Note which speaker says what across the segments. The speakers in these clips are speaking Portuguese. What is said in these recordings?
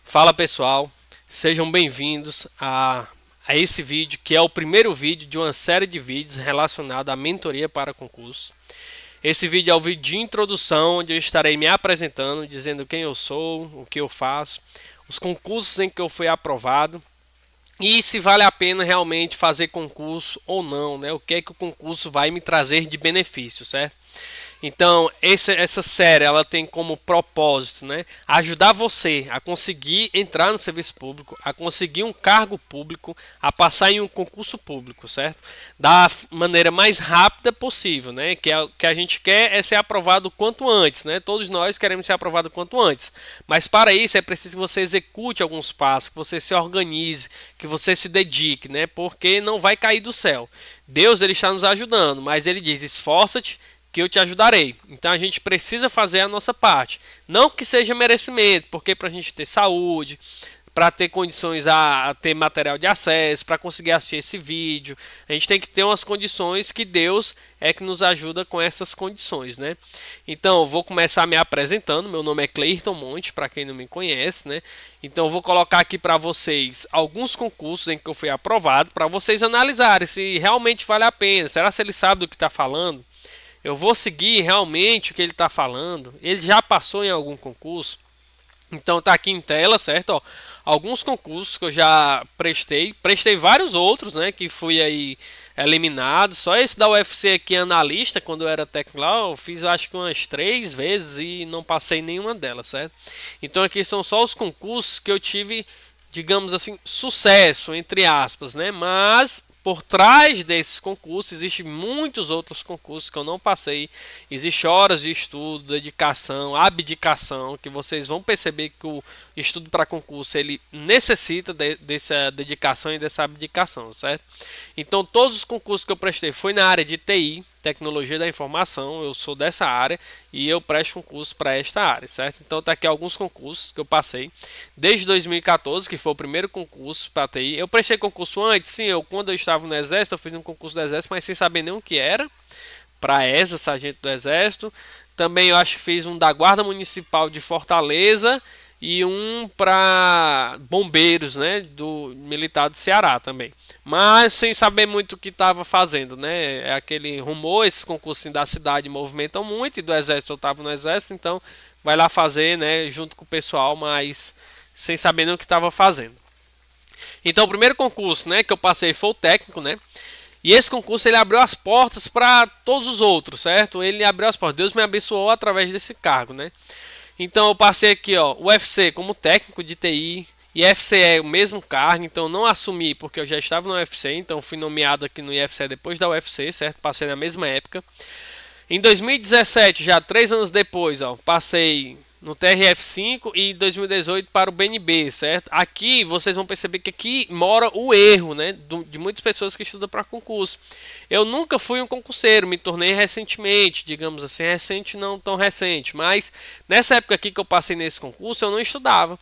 Speaker 1: Fala pessoal, sejam bem-vindos a esse vídeo que é o primeiro vídeo de uma série de vídeos relacionado à mentoria para concurso. Esse vídeo é o vídeo de introdução, onde eu estarei me apresentando, dizendo quem eu sou, o que eu faço, os concursos em que eu fui aprovado e se vale a pena realmente fazer concurso ou não, né? O que é que o concurso vai me trazer de benefício, certo? Então, essa série ela tem como propósito, né, ajudar você a conseguir entrar no serviço público, a conseguir um cargo público, a passar em um concurso público, certo? Da maneira mais rápida possível, né? O que a gente quer é ser aprovado o quanto antes, né? Todos nós queremos ser aprovado o quanto antes. Mas para isso é preciso que você execute alguns passos, que você se organize, que você se dedique, né? Porque não vai cair do céu. Deus ele está nos ajudando, mas ele diz: esforça-te que eu te ajudarei. Então a gente precisa fazer a nossa parte. Não que seja merecimento, porque para a gente ter saúde, para ter condições a ter material de acesso, para conseguir assistir esse vídeo, a gente tem que ter umas condições que Deus é que nos ajuda com essas condições, né? Então eu vou começar me apresentando. Meu nome é Cleirton Monte, para quem não me conhece, né? Então eu vou colocar aqui para vocês alguns concursos em que eu fui aprovado, para vocês analisarem se realmente vale a pena. Será que ele sabe do que está falando? Eu vou seguir realmente o que ele está falando. Ele já passou em algum concurso. Então tá aqui em tela, certo? Ó, alguns concursos que eu já prestei vários outros, né? Que fui aí eliminado. Só esse da UFC aqui, analista, quando eu era técnico lá, eu fiz acho que umas 3 vezes e não passei nenhuma delas, certo? Então aqui são só os concursos que eu tive, digamos assim, sucesso, entre aspas, né? Mas por trás desses concursos existem muitos outros concursos que eu não passei. Existem horas de estudo, dedicação, abdicação, que vocês vão perceber que o estudo para concurso ele necessita dessa dedicação e dessa abdicação, certo? Então todos os concursos que eu prestei foi na área de TI, tecnologia da informação. Eu sou dessa área e eu presto concurso para esta área, certo? Então tá aqui alguns concursos que eu passei desde 2014, que foi o primeiro concurso para TI. Eu prestei concurso antes, sim. Quando eu estava no exército, eu fiz um concurso do exército, mas sem saber nem o que era, para ESA, sargento do exército. Também eu acho que fiz um da Guarda Municipal de Fortaleza e um para bombeiros, né, do militar do Ceará também. Mas sem saber muito o que estava fazendo, né? É aquele rumor, esses concursos da cidade movimentam muito, e do exército eu estava no exército, então vai lá fazer, né, junto com o pessoal, mas sem saber nem o que estava fazendo. Então o primeiro concurso, né, que eu passei foi o técnico, né? E esse concurso ele abriu as portas para todos os outros, certo? Ele abriu as portas. Deus me abençoou através desse cargo, né? Então eu passei aqui, ó, o UFC como técnico de TI, e FC é o mesmo cargo, então não assumi porque eu já estava no UFC, então fui nomeado aqui no IFCE depois da UFC, certo? Passei na mesma época. Em 2017, já 3 anos depois, ó, passei no TRF5 e em 2018 para o BNB, certo? Aqui vocês vão perceber que aqui mora o erro, né, de muitas pessoas que estudam para concurso. Eu nunca fui um concurseiro, me tornei recentemente, digamos assim, recente não tão recente, mas nessa época aqui que eu passei nesse concurso eu não estudava.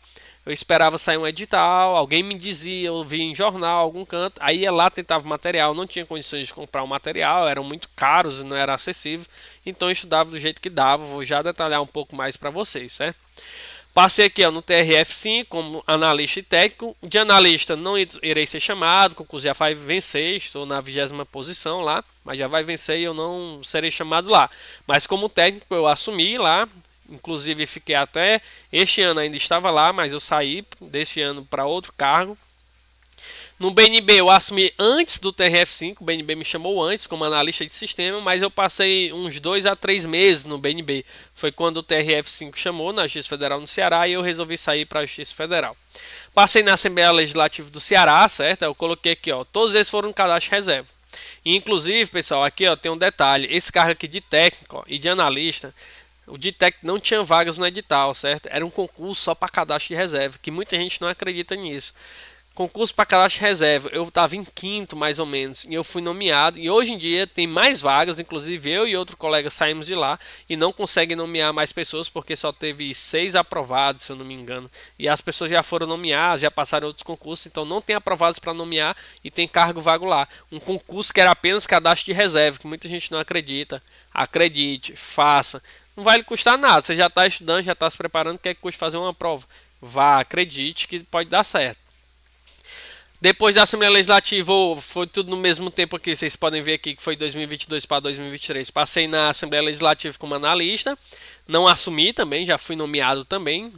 Speaker 1: Eu esperava sair um edital, alguém me dizia, eu via em jornal, algum canto, aí ia lá, tentava material, não tinha condições de comprar o material, eram muito caros e não era acessível, então eu estudava do jeito que dava. Vou já detalhar um pouco mais para vocês, certo? Passei aqui ó, no TRF5 como analista e técnico. De analista não irei ser chamado, o concurso já vai vencer, estou na 20ª posição lá, mas já vai vencer e eu não serei chamado lá. Mas como técnico eu assumi lá, inclusive fiquei até este ano ainda estava lá, mas eu saí deste ano para outro cargo. No BNB eu assumi antes do TRF5, o BNB me chamou antes como analista de sistema, mas eu passei uns 2 a 3 meses no BNB. Foi quando o TRF5 chamou na Justiça Federal no Ceará e eu resolvi sair para a Justiça Federal. Passei na Assembleia Legislativa do Ceará, certo? Eu coloquei aqui, ó, todos esses foram no cadastro de reserva. E, inclusive, pessoal, aqui ó, tem um detalhe, esse cargo aqui de técnico ó, e de analista, o de técnico não tinha vagas no edital, certo? Era um concurso só para cadastro de reserva, que muita gente não acredita nisso. Concurso para cadastro de reserva, eu estava em quinto mais ou menos, e eu fui nomeado, e hoje em dia tem mais vagas, inclusive eu e outro colega saímos de lá, e não conseguem nomear mais pessoas, porque só teve 6 aprovados, se eu não me engano, e as pessoas já foram nomeadas, já passaram outros concursos, então não tem aprovados para nomear, e tem cargo vago lá. Um concurso que era apenas cadastro de reserva, que muita gente não acredita. Acredite, faça. Não vai lhe custar nada, você já está estudando, já está se preparando, quer que custe fazer uma prova. vá, acredite que pode dar certo. Depois da Assembleia Legislativa, foi tudo no mesmo tempo aqui, vocês podem ver aqui que foi 2022 para 2023. Passei na Assembleia Legislativa como analista, não assumi também, já fui nomeado também,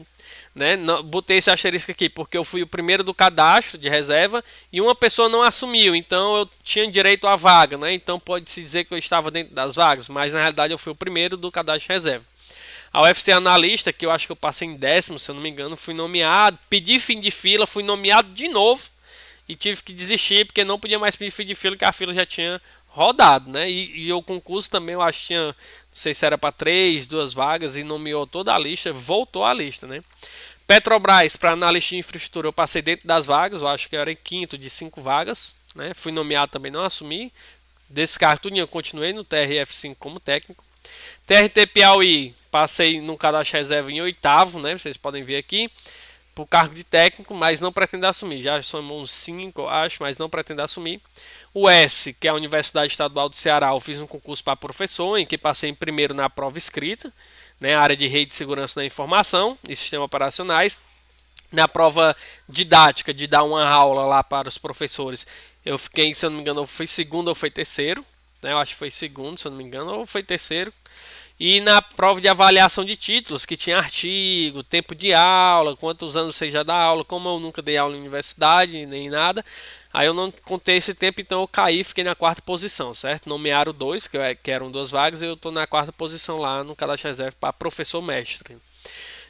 Speaker 1: né? Botei esse asterisco aqui porque eu fui o primeiro do cadastro de reserva e uma pessoa não assumiu, então eu tinha direito à vaga, né? Então pode-se dizer que eu estava dentro das vagas, mas na realidade eu fui o primeiro do cadastro de reserva. A UFC analista, que eu acho que eu passei em 10º, se eu não me engano, fui nomeado, pedi fim de fila, fui nomeado de novo e tive que desistir porque não podia mais pedir fim de fila, porque a fila já tinha rodado, né? E o concurso também eu acho que tinha, não sei se era para 2 vagas e nomeou toda a lista, voltou a lista, né? Petrobras, para analista de infraestrutura, eu passei dentro das vagas, eu acho que eu era em 5º de 5 vagas, né? Fui nomeado também, não assumi. Desse cargo tudo eu continuei no TRF5 como técnico. TRT Piauí, passei no cadastro reserva em 8º, né? Vocês podem ver aqui, para o cargo de técnico, mas não pretendo assumir. Já somos uns 5, eu acho, mas não pretendo assumir. O S, que é a Universidade Estadual do Ceará, eu fiz um concurso para professor, em que passei em primeiro na prova escrita, né? Área de rede de segurança da informação e sistemas operacionais. Na prova didática, de dar uma aula lá para os professores, eu fiquei, se eu não me engano, foi segundo ou foi terceiro, né? Eu acho que foi segundo, se eu não me engano, ou foi terceiro. E na prova de avaliação de títulos, que tinha artigo, tempo de aula, quantos anos você já dá aula, como eu nunca dei aula em universidade, nem nada, aí eu não contei esse tempo, então eu caí, fiquei na 4ª posição, certo? Nomearam 2, que eram 2 vagas, e eu estou na 4ª posição lá no cadastro reserva para professor mestre.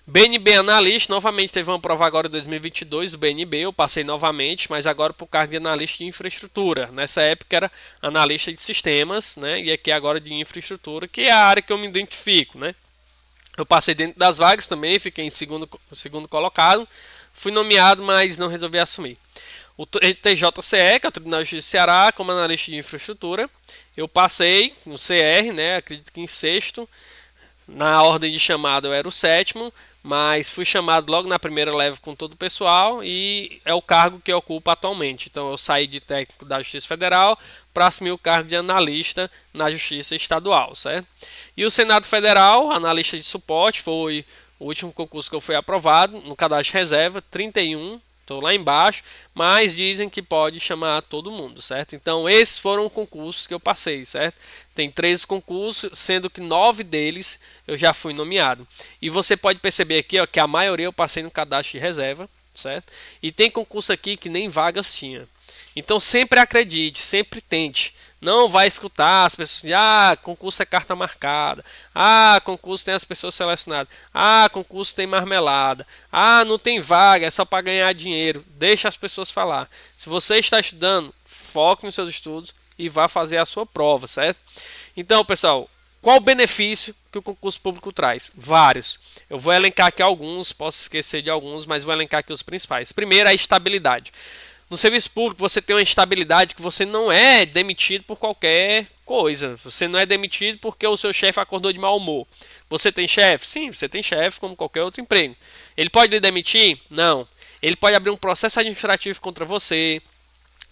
Speaker 1: BNB analista, novamente teve uma prova agora em 2022, o BNB, eu passei novamente, mas agora para o cargo de analista de infraestrutura. Nessa época era analista de sistemas, né? E aqui agora de infraestrutura, que é a área que eu me identifico, né? Eu passei dentro das vagas também, fiquei em segundo colocado, fui nomeado, mas não resolvi assumir. O TJCE, que é o Tribunal de Justiça do Ceará, como analista de infraestrutura, eu passei no CR, né? Acredito que em 6º. Na ordem de chamada eu era o 7º, mas fui chamado logo na primeira leva com todo o pessoal e é o cargo que eu ocupo atualmente. Então eu saí de técnico da Justiça Federal para assumir o cargo de analista na Justiça Estadual, certo? E o Senado Federal, analista de suporte, foi o último concurso que eu fui aprovado no cadastro de reserva, 31. Estou lá embaixo, mas dizem que pode chamar todo mundo, certo? Então esses foram os concursos que eu passei, certo? Tem 13 concursos, sendo que 9 deles eu já fui nomeado. E você pode perceber aqui, ó, que a maioria eu passei no cadastro de reserva, certo? E tem concurso aqui que nem vagas tinha. Então sempre acredite, sempre tente. Não vai escutar as pessoas dizendo, ah, concurso é carta marcada. Ah, concurso tem as pessoas selecionadas. Ah, concurso tem marmelada. Ah, não tem vaga, é só para ganhar dinheiro. Deixa as pessoas falar. Se você está estudando, foque nos seus estudos e vá fazer a sua prova, certo? Então, pessoal, qual o benefício que o concurso público traz? Vários. Eu vou elencar aqui alguns, posso esquecer de alguns, mas vou elencar aqui os principais. Primeiro, a estabilidade. No serviço público você tem uma estabilidade que você não é demitido por qualquer coisa. Você não é demitido porque o seu chefe acordou de mau humor. Você tem chefe? Sim, você tem chefe como qualquer outro emprego. Ele pode lhe demitir? Não. Ele pode abrir um processo administrativo contra você.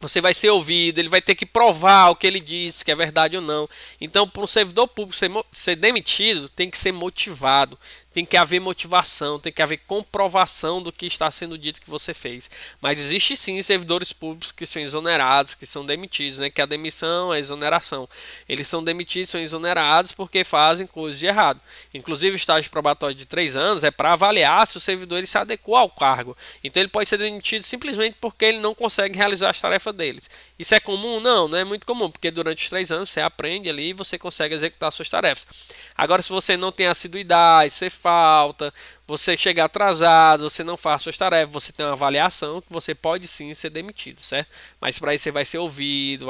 Speaker 1: Você vai ser ouvido, ele vai ter que provar o que ele disse, que é verdade ou não. Então, para um servidor público ser demitido, tem que ser motivado. Tem que haver motivação, tem que haver comprovação do que está sendo dito que você fez. Mas existe sim servidores públicos que são exonerados, que são demitidos, né? Que a demissão é a exoneração. Eles são demitidos, são exonerados porque fazem coisas de errado. Inclusive o estágio probatório de 3 anos é para avaliar se o servidor ele se adequou ao cargo. Então ele pode ser demitido simplesmente porque ele não consegue realizar as tarefas deles. Isso é comum? Não, não é muito comum, porque durante os 3 anos você aprende ali e você consegue executar suas tarefas. Agora, se você não tem assiduidade, você falta, você chega atrasado, você não faz suas tarefas, você tem uma avaliação que você pode sim ser demitido, certo? Mas para isso você vai ser ouvido,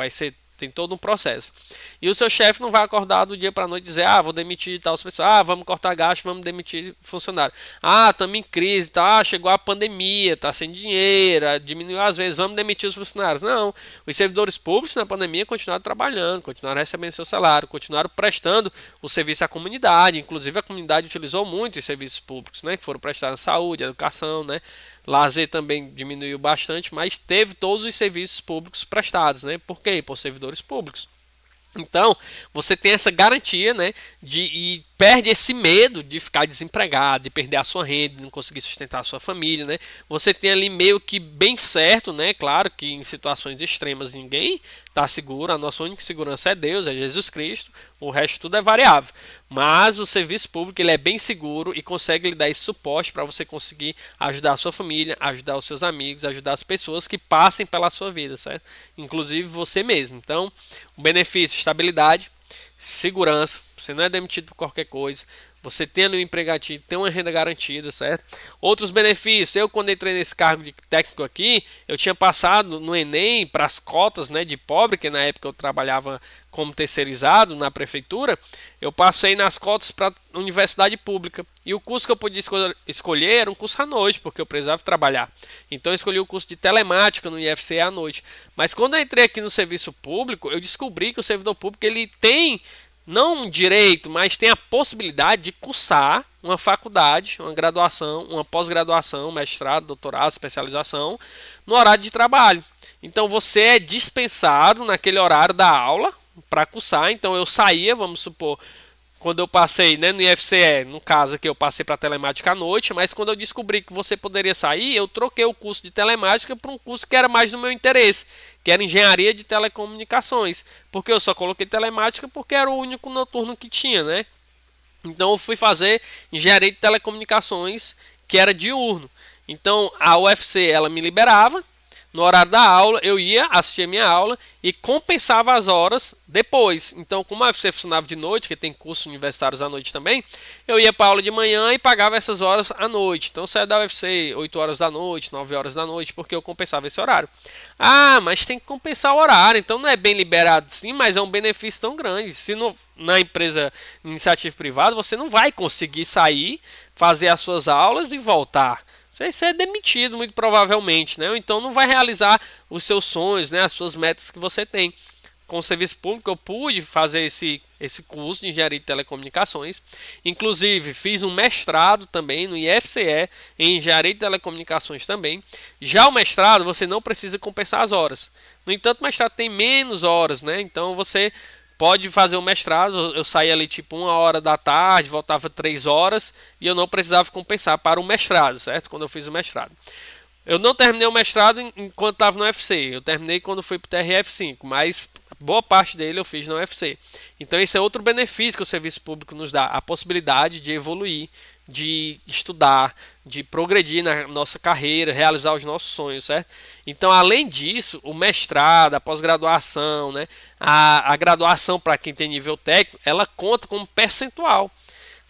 Speaker 1: tem todo um processo. E o seu chefe não vai acordar do dia para a noite e dizer, ah, vou demitir tal pessoas, ah, vamos cortar gasto, vamos demitir funcionário. Ah, estamos em crise, tá? Chegou a pandemia, tá sem dinheiro, diminuiu as vezes, vamos demitir os funcionários. Não, os servidores públicos na pandemia continuaram trabalhando, continuaram recebendo seu salário, continuaram prestando o serviço à comunidade. Inclusive a comunidade utilizou muito os serviços públicos, né? Que foram prestados saúde, educação, né? Lazer também diminuiu bastante, mas teve todos os serviços públicos prestados, né? Por quê? Por servidores públicos. Então, você tem essa garantia, né, e perde esse medo de ficar desempregado, de perder a sua renda, de não conseguir sustentar a sua família, né? Você tem ali meio que bem certo, né? Claro que em situações extremas ninguém está seguro, a nossa única segurança é Deus, é Jesus Cristo, o resto tudo é variável. Mas o serviço público ele é bem seguro e consegue lhe dar esse suporte para você conseguir ajudar a sua família, ajudar os seus amigos, ajudar as pessoas que passem pela sua vida, certo? Inclusive você mesmo. Então, o benefício, estabilidade, segurança, você não é demitido por qualquer coisa, você tem ali um emprego ativo, tem uma renda garantida, certo? Outros benefícios, eu quando entrei nesse cargo de técnico aqui, eu tinha passado no Enem para as cotas, né, de pobre, que na época eu trabalhava como terceirizado na prefeitura, eu passei nas cotas para a universidade pública. E o curso que eu podia escolher era um curso à noite, porque eu precisava trabalhar. Então eu escolhi o curso de telemática no IFCE à noite. Mas quando eu entrei aqui no serviço público, eu descobri que o servidor público ele tem não um direito, mas tem a possibilidade de cursar uma faculdade, uma graduação, uma pós-graduação, mestrado, doutorado, especialização, no horário de trabalho. Então você é dispensado naquele horário da aula para cursar. Então eu saía, vamos supor, quando eu passei, né, no IFCE, no caso aqui eu passei para telemática à noite, mas quando eu descobri que você poderia sair, eu troquei o curso de telemática para um curso que era mais do meu interesse, que era engenharia de telecomunicações, porque eu só coloquei telemática porque era o único noturno que tinha, né? Então eu fui fazer engenharia de telecomunicações, que era diurno. Então a UFC ela me liberava. No horário da aula, eu ia assistir a minha aula e compensava as horas depois. Então, como a UFC funcionava de noite, que tem cursos universitários à noite também, eu ia para a aula de manhã e pagava essas horas à noite. Então, eu saía da UFC 8 horas da noite, 9 horas da noite, porque eu compensava esse horário. Ah, mas tem que compensar o horário, então não é bem liberado sim, mas é um benefício tão grande. Se no, na empresa iniciativa privada, você não vai conseguir sair, fazer as suas aulas e voltar. Você vai ser demitido, muito provavelmente, né? Ou então não vai realizar os seus sonhos, né? As suas metas que você tem. Com o serviço público, eu pude fazer esse curso de engenharia de telecomunicações. Inclusive, fiz um mestrado também no IFCE em engenharia de telecomunicações também. Já o mestrado, você não precisa compensar as horas. No entanto, o mestrado tem menos horas, né? Então, você pode fazer o mestrado. Eu saía ali tipo 1 hora da tarde, voltava 3 horas e eu não precisava compensar para o mestrado, certo? Quando eu fiz o mestrado. Eu não terminei o mestrado enquanto estava no UFC. Eu terminei quando fui para o TRF5, mas boa parte dele eu fiz no UFC. Então esse é outro benefício que o serviço público nos dá, a possibilidade de evoluir, de estudar, de progredir na nossa carreira, realizar os nossos sonhos, certo? Então, além disso, o mestrado, a pós-graduação, né, a graduação para quem tem nível técnico, ela conta como percentual.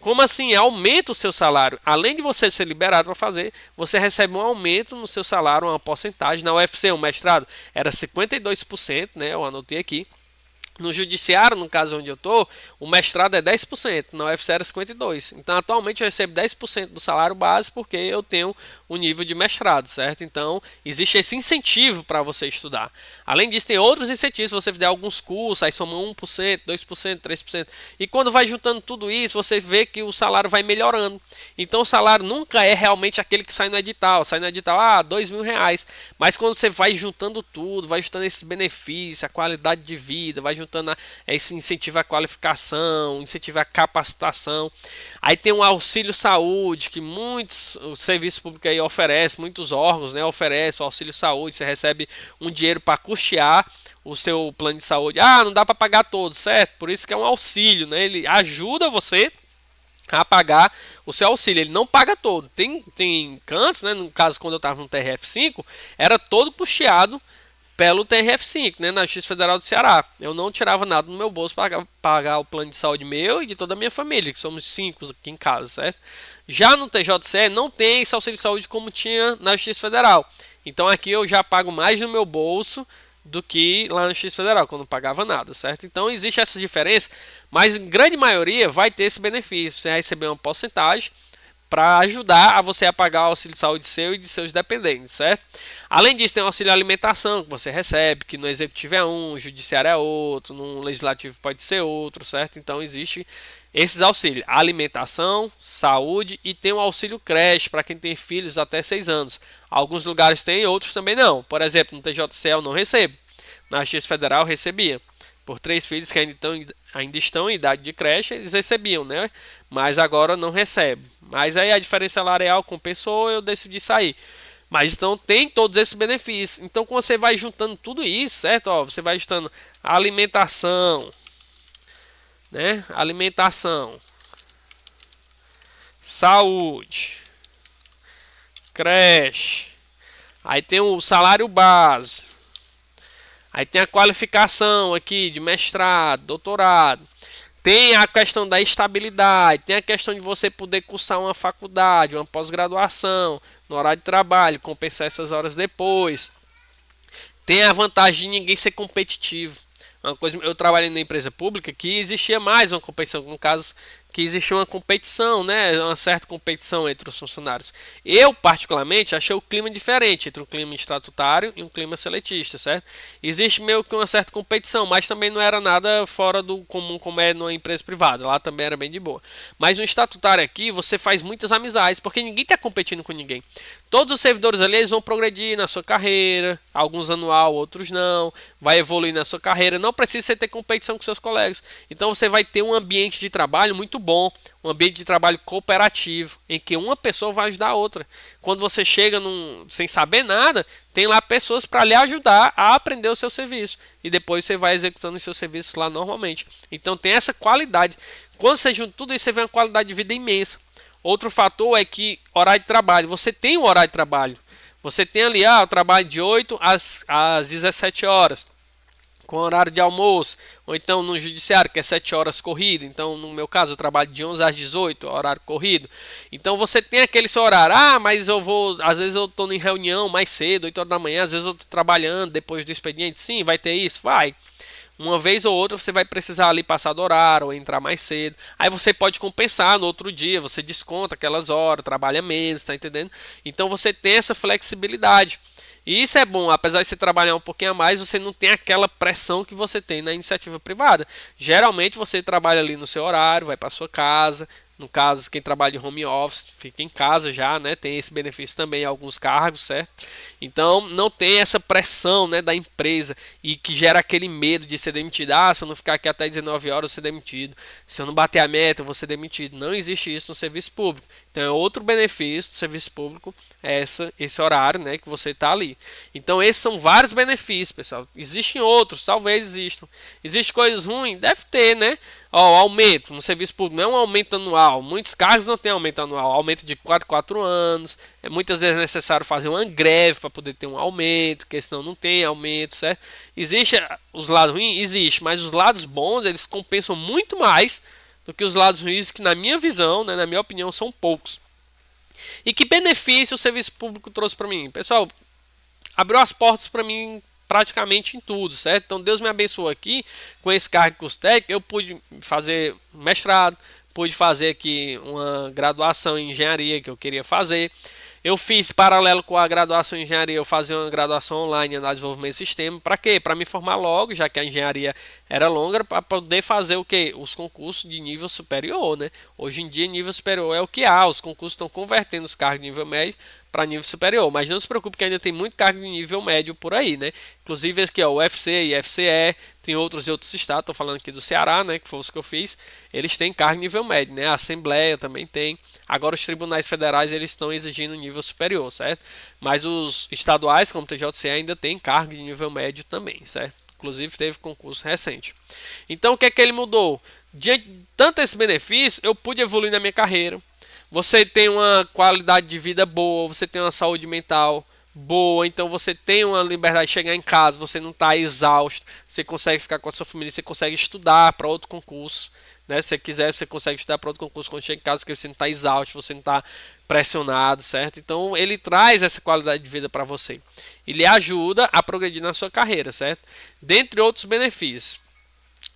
Speaker 1: Como assim? Aumenta o seu salário. Além de você ser liberado para fazer, você recebe um aumento no seu salário, uma porcentagem. Na UFC, o mestrado era 52%, né? Eu anotei aqui. No judiciário, no caso onde eu estou, o mestrado é 10%, na UFC era 52%. Então, atualmente eu recebo 10% do salário base porque eu tenho o nível de mestrado, certo? Então, existe esse incentivo para você estudar. Além disso, tem outros incentivos, se você fizer alguns cursos, aí soma 1%, 2%, 3%. E quando vai juntando tudo isso, você vê que o salário vai melhorando. Então, o salário nunca é realmente aquele que sai no edital. Sai no edital, R$ 2.000. Mas quando você vai juntando tudo, vai juntando esses benefícios, a qualidade de vida, vai juntando esse incentivo à qualificação, incentivo à capacitação. Aí tem um auxílio saúde, que muitos serviços públicos aí oferecem, muitos órgãos, né, oferecem o auxílio saúde. Você recebe um dinheiro para custear o seu plano de saúde. Não dá para pagar todo, certo? Por isso que é um auxílio, né? Ele ajuda você a pagar o seu auxílio. Ele não paga todo. Tem cantos, né? No caso, quando eu estava no TRF5, era todo custeado pelo TRF5, né, na Justiça Federal do Ceará. Eu não tirava nada no meu bolso para pagar o plano de saúde meu e de toda a minha família, que somos 5 aqui em casa, certo? Já no TJCE não tem esse auxílio de saúde como tinha na Justiça Federal. Então aqui eu já pago mais no meu bolso do que lá na Justiça Federal, quando não pagava nada, certo? Então existe essa diferença, mas em grande maioria vai ter esse benefício. Você vai receber uma porcentagem para ajudar a você a pagar o auxílio de saúde seu e de seus dependentes, certo? Além disso, tem o auxílio alimentação que você recebe, que no executivo é um, no judiciário é outro, no legislativo pode ser outro, certo? Então existe esses auxílios, alimentação, saúde, e tem o auxílio creche para quem tem filhos até 6 anos. Alguns lugares tem, outros também não. Por exemplo, no TJCE eu não recebo. Na Justiça Federal eu recebia. por 3 filhos que ainda estão em idade de creche, eles recebiam, né? Mas agora não recebem. Mas aí a diferença salarial compensou, eu decidi sair. Mas então tem todos esses benefícios. Então quando você vai juntando tudo isso, certo? Ó, você vai juntando alimentação, né? Alimentação, saúde, creche. Aí tem o salário base. Aí tem a qualificação aqui de mestrado, doutorado. Tem a questão da estabilidade, tem a questão de você poder cursar uma faculdade, uma pós-graduação, no horário de trabalho, compensar essas horas depois. Tem a vantagem de ninguém ser competitivo. Uma coisa, eu trabalhei na empresa pública que existia mais uma competição, no caso que existia uma competição, né, uma certa competição entre os funcionários. Eu particularmente achei o clima diferente entre um clima estatutário e um clima seletista, certo? Existe meio que uma certa competição, mas também não era nada fora do comum como é numa empresa privada. Lá também era bem de boa. Mas no estatutário aqui você faz muitas amizades, porque ninguém está competindo com ninguém. Todos os servidores ali eles vão progredir na sua carreira, alguns anual, outros não, vai evoluir na sua carreira, não precisa você ter competição com seus colegas. Então você vai ter um ambiente de trabalho muito bom, um ambiente de trabalho cooperativo, em que uma pessoa vai ajudar a outra. Quando você chega sem saber nada, tem lá pessoas para lhe ajudar a aprender o seu serviço. E depois você vai executando os seus serviços lá normalmente. Então tem essa qualidade. Quando você junta tudo isso, você vê uma qualidade de vida imensa. Outro fator é que horário de trabalho. Você tem um horário de trabalho. Você tem ali o trabalho de 8 às 17 horas, com horário de almoço. Ou então no judiciário, que é 7 horas corrido. Então, no meu caso, eu trabalho de 11 às 18, horário corrido. Então, você tem aquele seu horário. Mas eu vou... Às vezes eu estou em reunião mais cedo, 8 horas da manhã. Às vezes eu estou trabalhando depois do expediente. Sim, vai ter isso? Vai. Uma vez ou outra você vai precisar ali passar do horário ou entrar mais cedo. Aí você pode compensar no outro dia, você desconta aquelas horas, trabalha menos, tá entendendo? Então você tem essa flexibilidade. E isso é bom, apesar de você trabalhar um pouquinho a mais, você não tem aquela pressão que você tem na iniciativa privada. Geralmente você trabalha ali no seu horário, vai para sua casa. No caso, quem trabalha em home office fica em casa já, né? Tem esse benefício também em alguns cargos, certo? Então não tem essa pressão, né, da empresa e que gera aquele medo de ser demitido. Se eu não ficar aqui até 19 horas, eu vou ser demitido. Se eu não bater a meta, eu vou ser demitido. Não existe isso no serviço público. Então é outro benefício do serviço público, esse horário, né, que você está ali. Então esses são vários benefícios, pessoal. Existem outros, talvez existam. Existem coisas ruins? Deve ter, né? Aumento no serviço público não é um aumento anual. Muitos cargos não têm aumento anual. Aumento de 4 anos. Muitas vezes é necessário fazer uma greve para poder ter um aumento, porque senão não tem aumento, certo? Existe os lados ruins? Existe, mas os lados bons eles compensam muito mais do que os lados ruins, que na minha visão, né, na minha opinião, são poucos. E que benefício o serviço público trouxe para mim? Pessoal, abriu as portas para mim praticamente em tudo, certo? Então Deus me abençoou aqui com esse cargo de curso técnico. Eu pude fazer mestrado, pude fazer aqui uma graduação em engenharia que eu queria fazer. Eu fiz paralelo com a graduação em engenharia, eu fazia uma graduação online em análise de desenvolvimento de sistema. Para quê? Para me formar logo, já que a engenharia era longa, para poder fazer o quê? Os concursos de nível superior, né? Hoje em dia, nível superior é o que há. Os concursos estão convertendo os cargos de nível médio para nível superior. Mas não se preocupe que ainda tem muito cargo de nível médio por aí, né? Inclusive esse aqui, ó, o UFC e FCE, tem outros de outros estados, estou falando aqui do Ceará, né? Que foi os que eu fiz. Eles têm cargo de nível médio, né? A Assembleia também tem. Agora os tribunais federais eles estão exigindo nível superior, certo? Mas os estaduais, como o TJC, ainda tem cargo de nível médio também, certo? Inclusive teve concurso recente. Então o que é que ele mudou? Diante de tanto esse benefício, eu pude evoluir na minha carreira. Você tem uma qualidade de vida boa, você tem uma saúde mental boa, então você tem uma liberdade de chegar em casa, você não está exausto, você consegue ficar com a sua família, você consegue estudar para outro concurso, né? Se você quiser, você consegue estudar para outro concurso quando chega em casa, que você não está exausto, você não está pressionado, certo? Então ele traz essa qualidade de vida para você. Ele ajuda a progredir na sua carreira, certo? Dentre outros benefícios.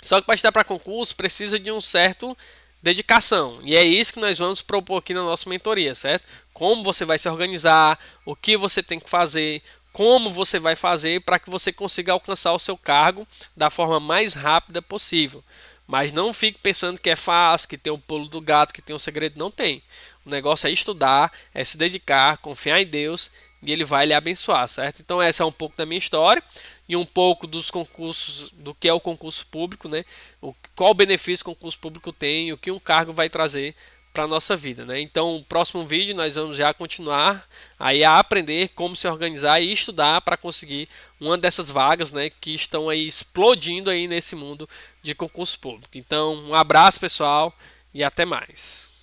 Speaker 1: Só que para estudar para concurso precisa de um certo dedicação. E é isso que nós vamos propor aqui na nossa mentoria, certo? Como você vai se organizar, o que você tem que fazer, como você vai fazer para que você consiga alcançar o seu cargo da forma mais rápida possível. Mas não fique pensando que é fácil, que tem o pulo do gato, que tem um segredo. Não tem. O negócio é estudar, é se dedicar, confiar em Deus e Ele vai lhe abençoar, certo? Então essa é um pouco da minha história e um pouco dos concursos, do que é o concurso público, né? Qual benefício o concurso público tem, o que um cargo vai trazer para a nossa vida, né? Então, no próximo vídeo nós vamos já continuar aí a aprender como se organizar e estudar para conseguir uma dessas vagas, né, que estão aí explodindo aí nesse mundo de concurso público. Então, um abraço, pessoal, e até mais.